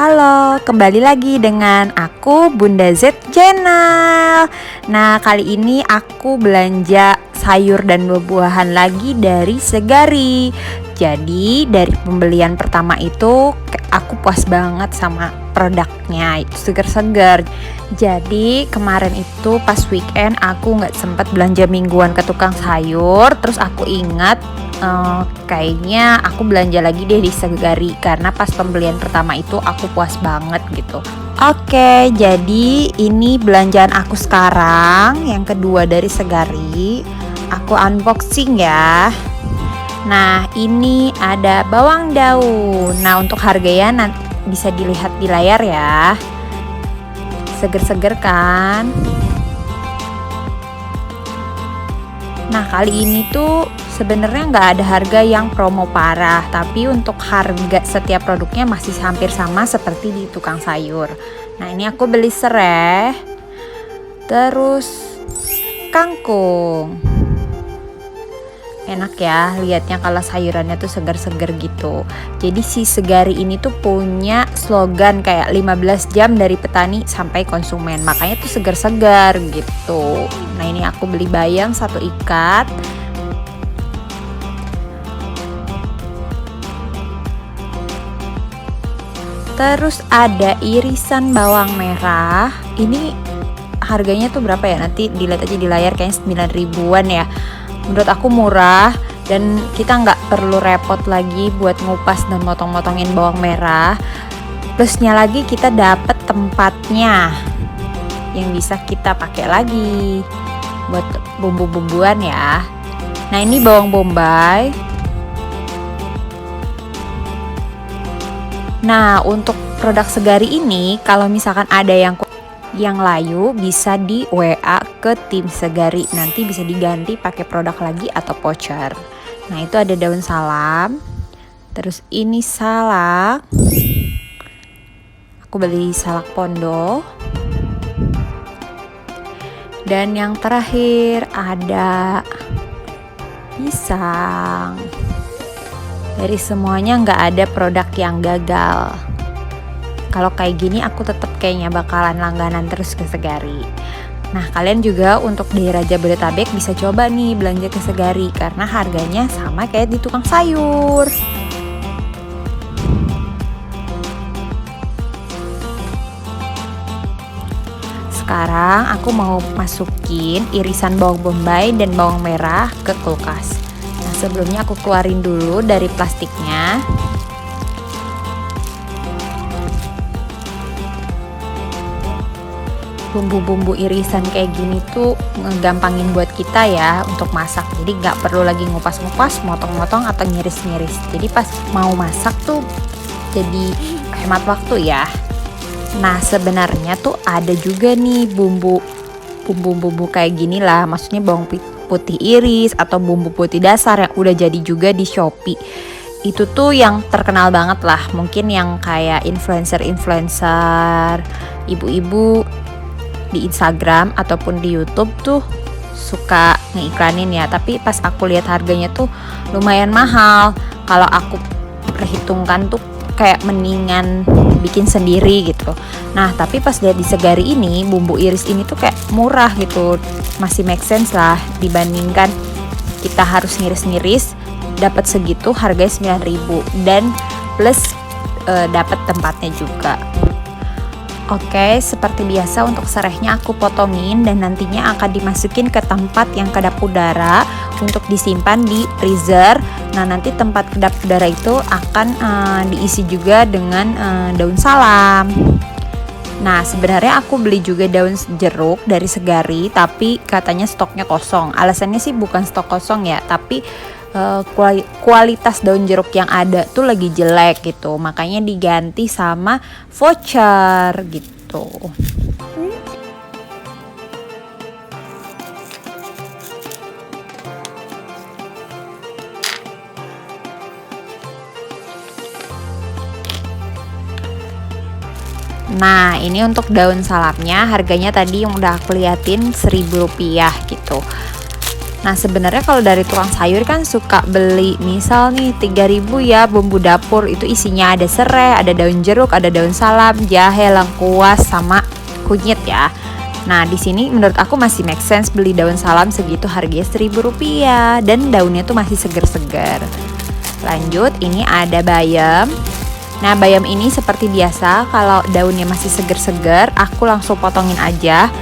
Halo, kembali lagi dengan aku Bunda Z Channel. Nah, kali ini aku belanja sayur dan buah-buahan lagi dari Segari. Jadi, dari pembelian pertama itu aku puas banget sama produknya, itu segar-segar. Jadi, kemarin itu pas weekend aku nggak sempat belanja mingguan ke tukang sayur. Terus aku ingat kayaknya aku belanja lagi deh di Segari karena pas pembelian pertama itu aku puas banget gitu. Oke, jadi ini belanjaan aku sekarang yang kedua dari Segari. Aku unboxing ya. Nah, ini ada bawang daun. Nah, untuk harganya nanti bisa dilihat di layar ya. Seger-seger kan? Nah, kali ini tuh sebenarnya nggak ada harga yang promo parah, tapi untuk harga setiap produknya masih hampir sama seperti di tukang sayur. Nah, ini aku beli serai, terus kangkung. Enak ya lihatnya kalau sayurannya tuh segar-segar gitu. Jadi si Segari ini tuh punya slogan kayak 15 jam dari petani sampai konsumen, makanya tuh segar-segar gitu. Nah, ini aku beli bayam 1 ikat. Terus ada irisan bawang merah. Ini harganya tuh berapa ya? Nanti dilihat aja di layar, kayaknya 9 ribuan ya. Menurut aku murah dan kita nggak perlu repot lagi buat ngupas dan motong-motongin bawang merah. Plusnya lagi kita dapat tempatnya yang bisa kita pakai lagi buat bumbu-bumbuan ya. Nah, ini bawang bombay. Nah, untuk produk Segari ini kalau misalkan ada yang layu bisa di WA ke tim Segari, nanti bisa diganti pakai produk lagi atau voucher. Nah, itu ada daun salam, terus ini salak, aku beli salak pondo, dan yang terakhir ada pisang. Dari semuanya nggak ada produk yang gagal. Kalau kayak gini aku tetap kayaknya bakalan langganan terus ke Segari. Nah, kalian juga untuk daerah Jabodetabek bisa coba nih belanja ke Segari karena harganya sama kayak di tukang sayur. Sekarang aku mau masukin irisan bawang bombay dan bawang merah ke kulkas. Nah, sebelumnya aku keluarin dulu dari plastiknya. Bumbu-bumbu irisan kayak gini tuh ngegampangin buat kita ya untuk masak. Jadi nggak perlu lagi ngupas-ngupas, motong-motong atau ngiris-ngiris. Jadi pas mau masak tuh jadi hemat waktu ya. Nah, sebenarnya tuh ada juga nih bumbu kayak gini lah. Maksudnya bawang putih iris atau bumbu putih dasar yang udah jadi juga di Shopee. Itu tuh yang terkenal banget lah. Mungkin yang kayak influencer, ibu-ibu di Instagram ataupun di YouTube tuh suka ngeiklanin ya, tapi pas aku lihat harganya tuh lumayan mahal. Kalau aku perhitungkan tuh kayak mendingan bikin sendiri gitu. Nah, tapi pas lihat di Segari ini bumbu iris ini tuh kayak murah gitu, masih make sense lah dibandingkan kita harus ngiris-ngiris. Dapat segitu harganya 9 ribu dan plus dapat tempatnya juga. Oke, seperti biasa untuk serehnya aku potongin dan nantinya akan dimasukin ke tempat yang kedap udara untuk disimpan di freezer. Nah, nanti tempat kedap udara itu akan diisi juga dengan daun salam. Nah, sebenarnya aku beli juga daun jeruk dari Segari, tapi katanya stoknya kosong. Alasannya sih bukan stok kosong ya, tapi kualitas daun jeruk yang ada tuh lagi jelek gitu, makanya diganti sama voucher gitu. Nah, ini untuk daun salamnya harganya tadi yang udah aku liatin 1.000 rupiah gitu. Nah sebenarnya kalau dari tukang sayur kan suka beli misal nih 3.000 ya bumbu dapur, itu isinya ada serai, ada daun jeruk, ada daun salam, jahe, lengkuas, sama kunyit ya. Nah di sini menurut aku masih make sense beli daun salam segitu, harganya Rp1.000 dan daunnya tuh masih seger-seger. Lanjut ini ada bayam. Nah bayam ini seperti biasa kalau daunnya masih seger-seger aku langsung potongin aja,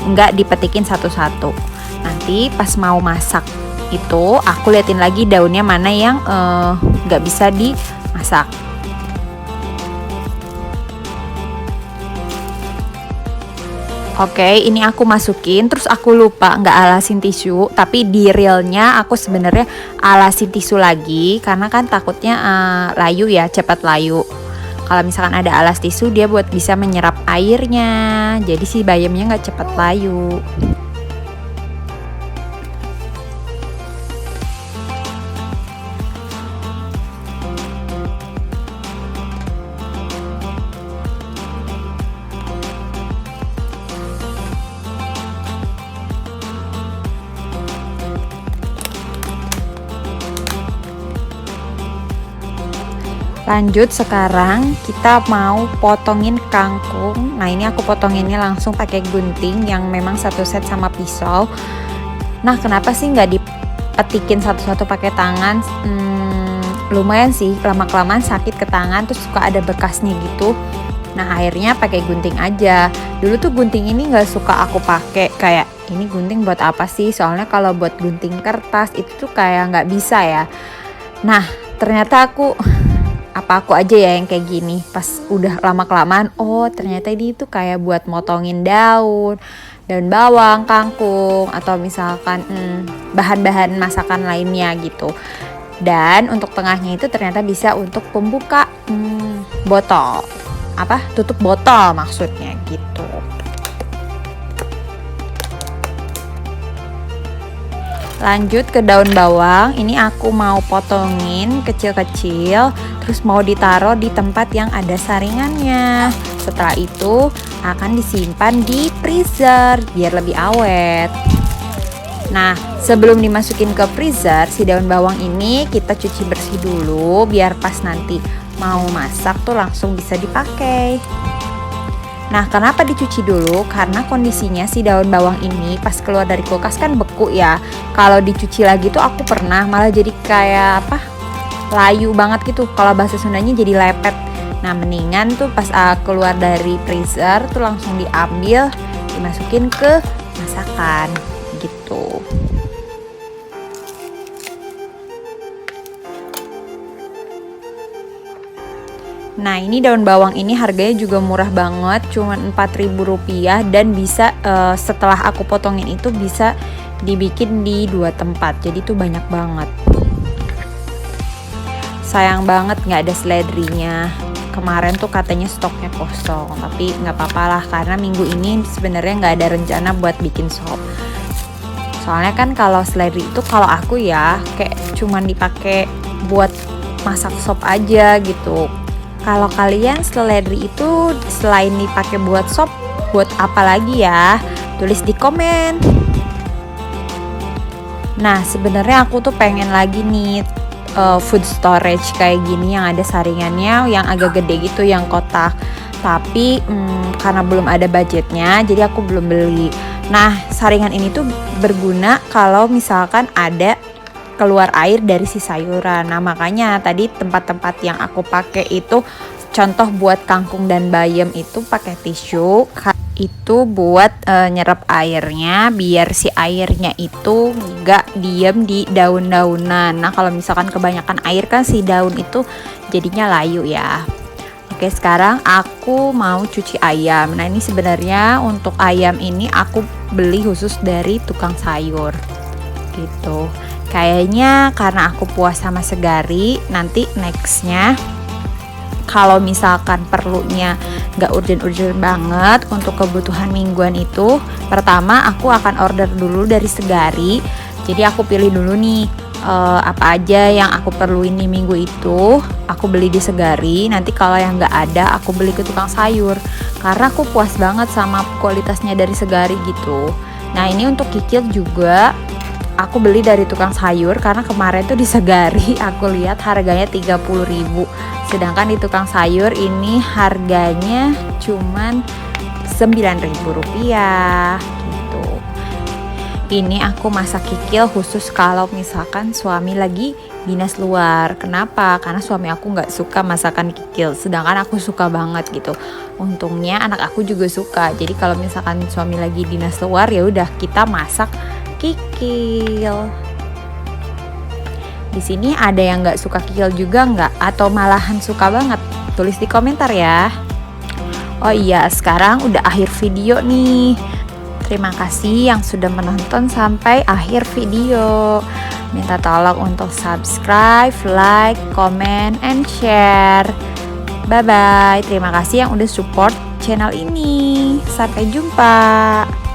nggak dipetikin satu-satu. Nanti pas mau masak itu aku liatin lagi daunnya mana yang nggak bisa dimasak. Oke, ini aku masukin, terus aku lupa nggak alasin tisu, tapi di realnya aku sebenarnya alasin tisu lagi karena kan takutnya layu ya, cepat layu. Kalau misalkan ada alas tisu dia buat bisa menyerap airnya, jadi si bayamnya nggak cepat layu. Lanjut sekarang kita mau potongin kangkung. Nah ini aku potonginnya langsung pakai gunting yang memang satu set sama pisau. Nah kenapa sih nggak dipetikin satu-satu pakai tangan? Lumayan sih, lama-kelamaan sakit ke tangan, terus suka ada bekasnya gitu. Nah akhirnya pakai gunting aja. Dulu tuh gunting ini nggak suka aku pakai, kayak ini gunting buat apa sih? Soalnya kalau buat gunting kertas itu tuh kayak nggak bisa ya. Nah ternyata aku aja ya yang kayak gini, pas udah lama kelamaan oh ternyata ini tuh kayak buat motongin daun bawang, kangkung, atau misalkan bahan-bahan masakan lainnya gitu. Dan untuk tengahnya itu ternyata bisa untuk pembuka botol, tutup botol maksudnya gitu. Lanjut ke daun bawang, ini aku mau potongin kecil-kecil, terus mau ditaruh di tempat yang ada saringannya. Setelah itu akan disimpan di freezer biar lebih awet. Nah sebelum dimasukin ke freezer, si daun bawang ini kita cuci bersih dulu biar pas nanti mau masak tuh langsung bisa dipakai. Nah kenapa dicuci dulu? Karena kondisinya si daun bawang ini pas keluar dari kulkas kan beku ya. Kalau dicuci lagi tuh aku pernah malah jadi kayak layu banget gitu. Kalau bahasa Sundanya jadi lepet. Nah mendingan tuh pas keluar dari freezer tuh langsung diambil, dimasukin ke masakan gitu. Nah ini daun bawang ini harganya juga murah banget, cuma Rp4.000 dan bisa setelah aku potongin itu bisa dibikin di 2 tempat, jadi tuh banyak banget. Sayang banget nggak ada seledrinya. Kemarin tuh katanya stoknya kosong, tapi nggak apa-apa lah karena minggu ini sebenarnya nggak ada rencana buat bikin sop. Soalnya kan kalau seledri itu kalau aku ya kayak cuman dipakai buat masak sop aja gitu. Kalau kalian seledri itu selain dipakai buat sop, buat apa lagi ya? Tulis di komen. Nah sebenarnya aku tuh pengen lagi nih food storage kayak gini yang ada saringannya, yang agak gede gitu, yang kotak. Tapi karena belum ada budgetnya, jadi aku belum beli. Nah saringan ini tuh berguna kalau misalkan ada keluar air dari si sayuran. Nah makanya tadi tempat-tempat yang aku pakai itu contoh buat kangkung dan bayam itu pakai tisu, itu buat nyerap airnya biar si airnya itu gak diem di daun-daunan. Nah kalau misalkan kebanyakan air kan si daun itu jadinya layu ya. Oke sekarang aku mau cuci ayam. Nah ini sebenarnya untuk ayam ini aku beli khusus dari tukang sayur gitu. Kayaknya karena aku puas sama segari, nanti nextnya kalau misalkan perlunya gak urgent-urgent banget untuk kebutuhan mingguan itu, pertama aku akan order dulu dari Segari. Jadi aku pilih dulu nih apa aja yang aku perluin di minggu itu, aku beli di Segari. Nanti kalau yang gak ada aku beli ke tukang sayur, karena aku puas banget sama kualitasnya dari Segari gitu. Nah ini untuk kikil juga aku beli dari tukang sayur karena kemarin tuh di Segari aku lihat harganya 30.000. Sedangkan di tukang sayur ini harganya cuman 9.000 rupiah gitu. Ini aku masak kikil khusus kalau misalkan suami lagi dinas luar. Kenapa? Karena suami aku nggak suka masakan kikil, sedangkan aku suka banget gitu. Untungnya anak aku juga suka. Jadi kalau misalkan suami lagi dinas luar, ya udah kita masak kikil. Di sini ada yang nggak suka kikil juga nggak? Atau malahan suka banget? Tulis di komentar ya. Oh iya, sekarang udah akhir video nih. Terima kasih yang sudah menonton sampai akhir video. Minta tolong untuk subscribe, like, comment, and share. Bye-bye. Terima kasih yang udah support channel ini. Sampai jumpa.